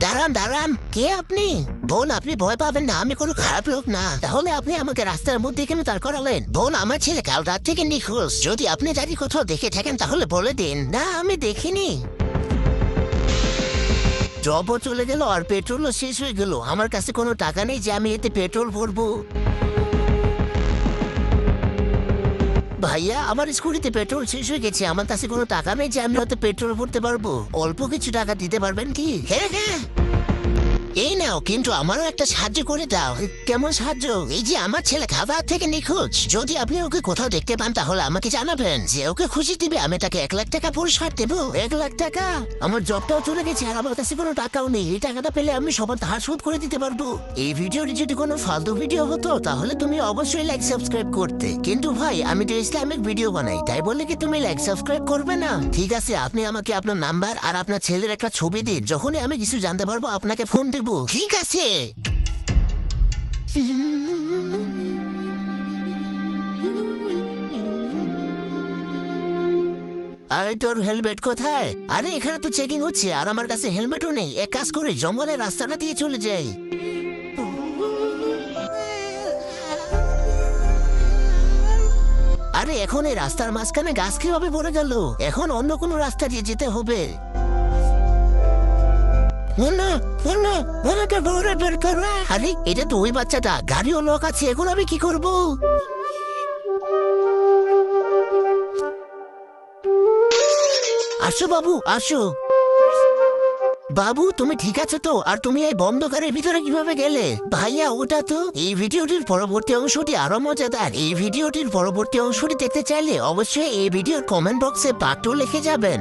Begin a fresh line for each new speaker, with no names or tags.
দাঁড়ান দাঁড়ান, কে আপনি? বোন, আপনি ভয় পাবেন না, আমি কোনো খারাপ লোক না। তাহলে আপনি আমাকে রাস্তার মধ্যে কেন দাঁড় করালেন? বোন, আমার ছেলে কাল রাত থেকে নিখোঁজ। যদি আপনি দাঁড়িয়ে কোথাও দেখে থাকেন তাহলে বলে দিন। না, আমি দেখিনি। জবও চলে গেল আর পেট্রোলও শেষ হয়ে গেল। আমার কাছে কোনো টাকা নেই যে আমি এতে পেট্রোল ভরবো। ভাইয়া, আমার স্কুটিতে পেট্রোল শেষ হয়ে গেছে। আমার কাছে কোনো টাকা নেই যে আমি হয়তো পেট্রোল ভরতে পারবো। অল্প কিছু টাকা দিতে পারবেন কি? হ্যাঁ হ্যাঁ, এই নাও, কিন্তু আমারও একটা সাহায্য করে দাও। কেমন সাহায্য? এই যে আমার ছেলে খাবার থেকে নিখোঁজ, যদি আপনি ওকে কোথাও দেখতে পান তাহলে আমাকে জানাবেন। যে ওকে খুশি দিবে আমি তাকে 1,00,000 টাকা পুরস্কার দেবো। 1,00,000 টাকা? আমার জবটাও চলে গেছে আর আমার কাছে কোনো টাকাও নেই। এই টাকাটা পেলে আমি সবার ধার শোধ করে দিতে পারবো। এই ভিডিওটি যদি কোনো ফালতু ভিডিও হতো তাহলে তুমি অবশ্যই লাইক সাবস্ক্রাইব করতে। কিন্তু ভাই, আমি তো ইসলামিক ভিডিও বানাই, তাই বলে কি তুমি লাইক সাবস্ক্রাইব করবে না? ঠিক আছে, আপনি আমাকে আপনার নাম্বার আর আপনার ছেলের একটা ছবি দিন। যখনই আমি কিছু জানতে পারবো আপনাকে ফোন দেবো। ঠিক আছে। আরে, তোর হেলমেট কোথায়? আরে, এখানে তো চেকিং হচ্ছে আর আমার কাছে হেলমেটও নেই। এক কাজ করে জঙ্গলের রাস্তাটা দিয়ে চলে যাই। আরে, এখন এই রাস্তার মাঝখানে গাছ কিভাবে পড়ে গেল? এখন অন্য কোনো রাস্তা দিয়ে যেতে হবে। আরে, এটা তো ওই বাচ্চাটা। গাড়িও লোক আছে, এখন আমি কি করব? আসো বাবু, আসো। বাবু, তুমি ঠিক আছো তো? আর তুমি এই বন্ধকারের ভিতরে কিভাবে গেলে? ভাইয়া, ওটা তো। এই ভিডিওটির পরবর্তী অংশটি আরো মজাদার। এই ভিডিওটির পরবর্তী অংশটি দেখতে চাইলে অবশ্যই এই ভিডিওর কমেন্ট বক্সে পার্ট 2 লিখে যাবেন।